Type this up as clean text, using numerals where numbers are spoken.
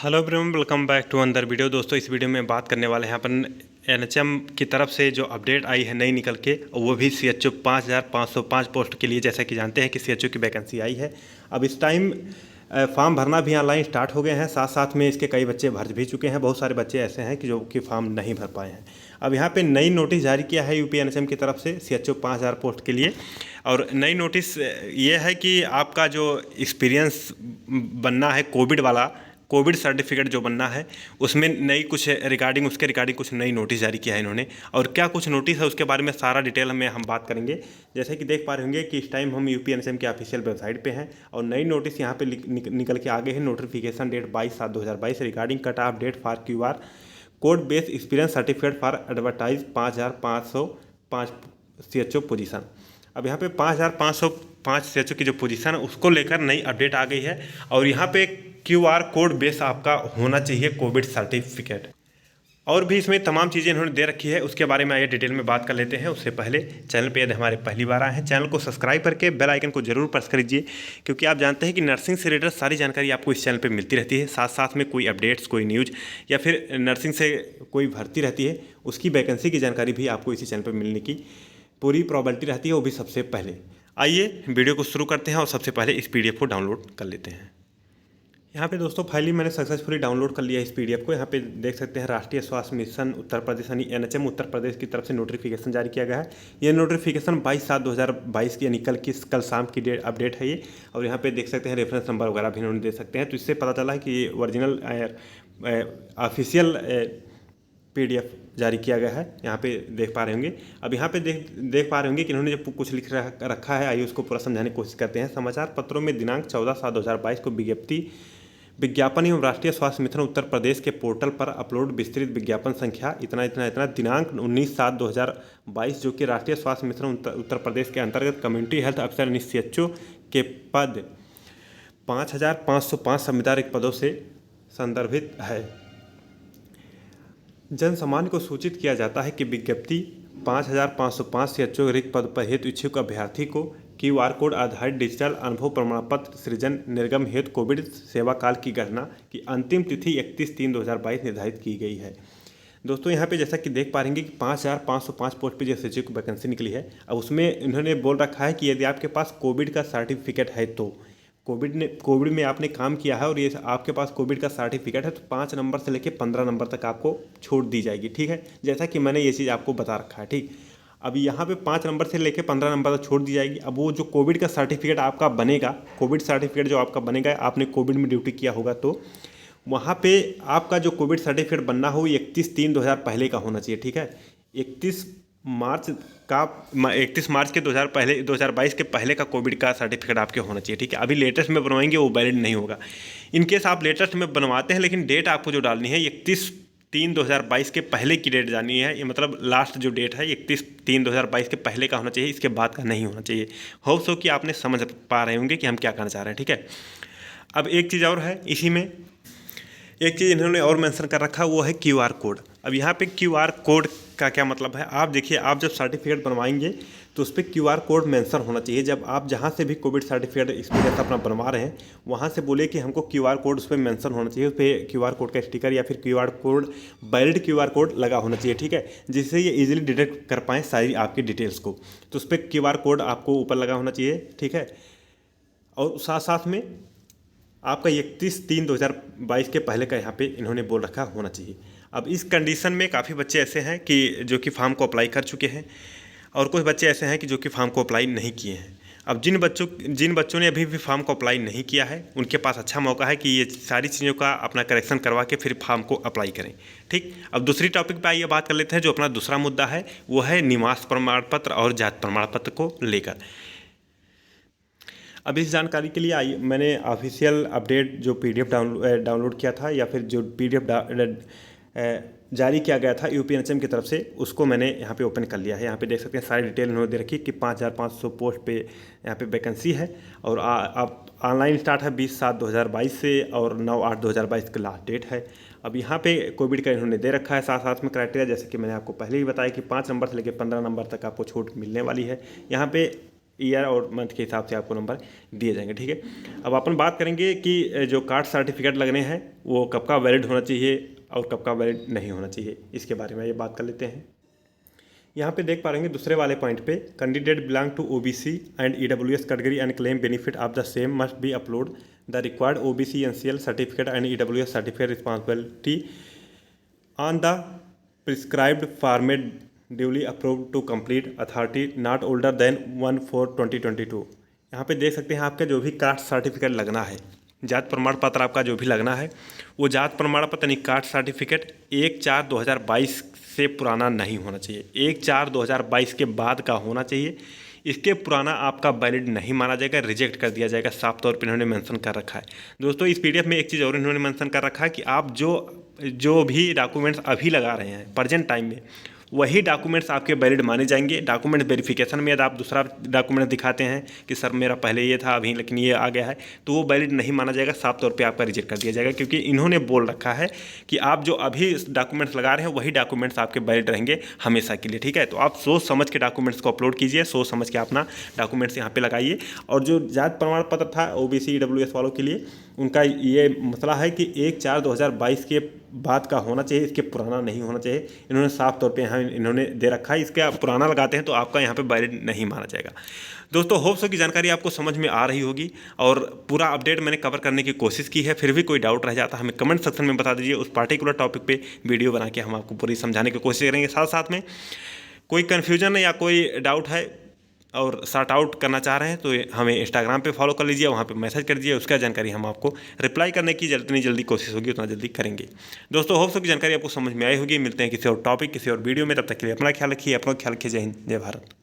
Hello everyone, welcome back to another video. दोस्तों, इस video में बात करने वाले हैं अपन एनएचएम की तरफ से जो अपडेट आई है नई निकल के, वो भी सीएचओ 5505 पोस्ट के लिए। जैसा कि जानते हैं कि सीएचओ की वैकेंसी आई है। अब इस टाइम फॉर्म भरना भी ऑनलाइन स्टार्ट हो गए हैं। साथ साथ में इसके कई बच्चे भर भी चुके हैं। बहुत सारे बच्चे ऐसे हैं कि जो कि फॉर्म नहीं भर पाए हैं। अब यहाँ पे नई नोटिस जारी किया है यूपी एनएचएम की तरफ से सीएचओ 5000 पोस्ट के लिए। और नई नोटिस ये है कि आपका जो एक्सपीरियंस बनना है कोविड वाला, कोविड सर्टिफिकेट जो बनना है, उसमें नई कुछ उसके रिगार्डिंग कुछ नई नोटिस जारी किया है इन्होंने। और क्या कुछ नोटिस है उसके बारे में सारा डिटेल में हम बात करेंगे। जैसे कि देख पा रहे होंगे कि इस टाइम हम यूपी एनएचएम के ऑफिशियल वेबसाइट पे हैं और नई नोटिस यहाँ पे निकल के आगे है। Notification date 22/7/2022 regarding cut off date for QR code based experience certificate for advertise 5505 CHO position. अब यहाँ पे 5505 सीएचओ की जो पोजीशन है उसको लेकर नई अपडेट आ गई है। और यहाँ पे क्यूआर कोड बेस आपका होना चाहिए कोविड सर्टिफिकेट। और भी इसमें तमाम चीज़ें इन्होंने दे रखी है, उसके बारे में आइए डिटेल में बात कर लेते हैं। उससे पहले चैनल पे यदि हमारे पहली बार आए हैं, चैनल को सब्सक्राइब करके बेल आइकन को जरूर प्रेस कर लीजिए, क्योंकि आप जानते हैं कि नर्सिंग से रिलेटेड सारी जानकारी आपको इस चैनल पे मिलती रहती है। साथ साथ में कोई अपडेट्स, कोई न्यूज़ या फिर नर्सिंग से कोई भर्ती रहती है, उसकी वैकेंसी की जानकारी भी आपको इसी चैनल पर मिलने की पूरी प्रॉबिलिटी रहती है, वो भी सबसे पहले। आइए वीडियो को शुरू करते हैं और सबसे पहले इस पीडीएफ को डाउनलोड कर लेते हैं। यहाँ पे दोस्तों फाइल मैंने सक्सेसफुली डाउनलोड कर लिया है इस पीडीएफ को। यहाँ पे देख सकते हैं राष्ट्रीय स्वास्थ्य मिशन उत्तर प्रदेश यानी एनएचएम उत्तर प्रदेश की तरफ से नोटिफिकेशन जारी किया गया है। ये नोटिफिकेशन 22/7/2022 की यानी कल शाम की डेट अपडेट है ये। और यहाँ पे देख सकते हैं रेफरेंस नंबर वगैरह भी इन्होंने दे सकते हैं। तो इससे पता चला है कि ये ओरिजिनल ऑफिशियल पीडीएफ जारी किया गया है। यहाँ पे देख पा रहे होंगे। अब यहाँ पे देख पा रहे होंगे कि इन्होंने जो कुछ लिख रखा है, आइए उसको पूरा समझाने की कोशिश करते हैं। समाचार पत्रों में दिनांक 14/7/2022 को विज्ञापन एवं राष्ट्रीय स्वास्थ्य मिशन उत्तर प्रदेश के पोर्टल पर अपलोड विस्तृत विज्ञापन संख्या इतना इतना इतना दिनांक 19/7/2022 जो कि राष्ट्रीय स्वास्थ्य मिशन उत्तर प्रदेश के अंतर्गत कम्युनिटी हेल्थ अफसर यानी सीएचओ के पद 5505 संविधानिक पदों से संदर्भित है। जन सामान्य को सूचित किया जाता है कि विज्ञप्ति 5505 सीएचओ रिक्त पद पर हेतु इच्छुक अभ्यर्थी को क्यूआर कोड आधारित डिजिटल अनुभव प्रमाण पत्र सृजन निर्गम हेतु कोविड सेवा काल की गणना की अंतिम तिथि 31/3/2022 निर्धारित की गई है। दोस्तों, यहाँ पे जैसा कि देख पा रहे हैं कि 5505 पोस्ट पे जो सीएचओ की वैकेंसी निकली है, अब उसमें इन्होंने बोल रखा है कि यदि आपके पास कोविड का सर्टिफिकेट है, तो कोविड में आपने काम किया है और ये आपके पास कोविड का सर्टिफिकेट है, तो 5 नंबर से लेकर 15 नंबर तक आपको छूट दी जाएगी। ठीक है, जैसा कि मैंने ये चीज़ आपको बता रखा है। ठीक, अब यहाँ पे 5 नंबर से लेकर 15 नंबर तक छूट दी जाएगी। अब वो जो कोविड का सर्टिफिकेट आपका बनेगा, कोविड सर्टिफिकेट जो आपका बनेगा, आपने कोविड में ड्यूटी किया होगा, तो वहाँ पे आपका जो कोविड सर्टिफिकेट बनना हो 31/3/2000 पहले का होना चाहिए। ठीक है, 31 मार्च के 2022 के पहले का कोविड का सर्टिफिकेट आपके होना चाहिए। ठीक है, अभी लेटेस्ट में बनवाएंगे वो वैलिड नहीं होगा। इनकेस आप लेटेस्ट में बनवाते हैं, लेकिन डेट आपको जो डालनी है 31/3/2022 के पहले की डेट जानी है। ये मतलब लास्ट जो डेट है 31/3/2022 के पहले का होना चाहिए, इसके बाद का नहीं होना चाहिए। होप सो कि आपने समझ पा रहे होंगे कि हम क्या कहना चाह रहे हैं। ठीक है, अब एक चीज़ और है, इसी में एक चीज़ इन्होंने और मेंशन कर रखा है, वो है क्यूआर कोड। अब यहाँ पे क्यूआर कोड का क्या मतलब है, आप देखिए, आप जब सर्टिफिकेट बनवाएंगे तो उस पर क्यूआर कोड मेंशन होना चाहिए। जब आप जहाँ से भी कोविड सर्टिफिकेट एक्सपीरियंस अपना बनवा रहे हैं, वहाँ से बोले कि हमको क्यूआर कोड उस पर मेंशन होना चाहिए। उस पर क्यूआर कोड का स्टिकर या फिर QR code, valid QR code लगा होना चाहिए। ठीक है, जिससे ये इजीली डिटेक्ट कर पाएँ सारी आपकी डिटेल्स को। तो उस पर क्यूआर कोड आपको ऊपर लगा होना चाहिए। ठीक है, और साथ साथ में आपका 31/3/2022 के पहले का यहाँ पे इन्होंने बोल रखा होना चाहिए। अब इस कंडीशन में काफ़ी बच्चे ऐसे हैं कि जो कि फॉर्म को अप्लाई कर चुके हैं, और कुछ बच्चे ऐसे हैं कि जो कि फॉर्म को अप्लाई नहीं किए हैं। अब जिन बच्चों ने अभी भी फॉर्म को अप्लाई नहीं किया है, उनके पास अच्छा मौका है कि ये सारी चीज़ों का अपना करेक्शन करवा के फिर फॉर्म को अप्लाई करें। ठीक, अब दूसरी टॉपिक पे आइए बात कर लेते हैं। जो अपना दूसरा मुद्दा है वो है निवास प्रमाण पत्र और जाति प्रमाण पत्र को लेकर। अब इस जानकारी के लिए आइए, मैंने ऑफिशियल अपडेट जो पीडीएफ डाउनलोड किया था, या फिर जो पीडीएफ जारी किया गया था यूपी एनएचएम की तरफ से, उसको मैंने यहाँ पे ओपन कर लिया है। यहाँ पे देख सकते हैं सारी डिटेल इन्होंने दे रखी है कि 5500 पोस्ट पे यहाँ पे वैकेंसी है। और आप ऑनलाइन स्टार्ट है 20/7/2022 से, और 9/8/2022 का लास्ट डेट है। अब यहाँ पे कोविड का इन्होंने दे रखा है साथ साथ में क्राइटेरिया, जैसे कि मैंने आपको पहले ही बताया कि 5 नंबर से लेकर 15 नंबर तक आपको छूट मिलने वाली है। यहाँ पे ईयर और मंथ के हिसाब से आपको नंबर दिए जाएंगे। ठीक है, अब अपन बात करेंगे कि जो कास्ट सर्टिफिकेट लगने हैं वो कब का वैलिड होना चाहिए और कब का वैलिड नहीं होना चाहिए, इसके बारे में ये बात कर लेते हैं। यहाँ पे देख पा रहे हैं दूसरे वाले पॉइंट पे, candidate belong to OBC and EWS category and claim benefit of the same must be upload the required OBC NCL certificate and EWS certificate responsibility on the prescribed format duly approved to complete authority not older than 1/4/2022। यहाँ पे देख सकते हैं आपका जो भी caste certificate लगना है, जात प्रमाण पत्र आपका जो भी लगना है वो जात प्रमाण पत्र यानी कास्ट सर्टिफिकेट 1/4/2022 से पुराना नहीं होना चाहिए, 1/4/2022 के बाद का होना चाहिए। इसके पुराना आपका वैलिड नहीं माना जाएगा, रिजेक्ट कर दिया जाएगा, साफ तौर पे इन्होंने मेंशन कर रखा है। दोस्तों इस पीडीएफ में एक चीज़ और इन्होंने मेंशन कर रखा है कि आप जो भी डॉक्यूमेंट्स अभी लगा रहे हैं प्रेजेंट टाइम में, वही डॉक्यूमेंट्स आपके वैलिड माने जाएंगे। डॉक्यूमेंट वेरिफिकेशन में यदि आप दूसरा डॉक्यूमेंट दिखाते हैं कि सर मेरा पहले ये था अभी लेकिन ये आ गया है, तो वो वैलिड नहीं माना जाएगा, साफ तौर पे आपका रिजेक्ट कर दिया जाएगा, क्योंकि इन्होंने बोल रखा है कि आप जो अभी डॉक्यूमेंट्स लगा रहे हैं वही डॉक्यूमेंट्स आपके वैलिड रहेंगे हमेशा के लिए। ठीक है, तो आप सोच समझ के डॉक्यूमेंट्स को अपलोड कीजिए, सोच समझ के अपना डॉक्यूमेंट्स यहाँ पे लगाइए। और जो जात प्रमाण पत्र था ओबीसी ईडब्ल्यूएस वालों के लिए, उनका ये मसला है कि 1/4/2022 के बाद का होना चाहिए, इसके पुराना नहीं होना चाहिए। इन्होंने साफ तौर पे यहाँ इन्होंने दे रखा है, इसके आप पुराना लगाते हैं तो आपका यहाँ पे वैलिड नहीं माना जाएगा। दोस्तों होप सो की जानकारी आपको समझ में आ रही होगी और पूरा अपडेट मैंने कवर करने की कोशिश की है। फिर भी कोई डाउट रह जाता है हमें कमेंट सेक्शन में बता दीजिए, उस पार्टिकुलर टॉपिक पे वीडियो बना के हम आपको पूरी समझाने की कोशिश करेंगे। साथ साथ में कोई कन्फ्यूजन या कोई डाउट है और सॉर्ट आउट करना चाह रहे हैं तो हमें इंस्टाग्राम पे फॉलो कर लीजिए, वहाँ पे मैसेज कर दीजिए, उसका जानकारी हम आपको रिप्लाई करने की जितनी जल्दी कोशिश होगी उतना जल्दी करेंगे। दोस्तों होप सो की जानकारी आपको समझ में आई होगी। मिलते हैं किसी और टॉपिक किसी और वीडियो में, तब तक के लिए अपना ख्याल रखिए, अपना ख्याल रखिए। जय हिंद, जय भारत।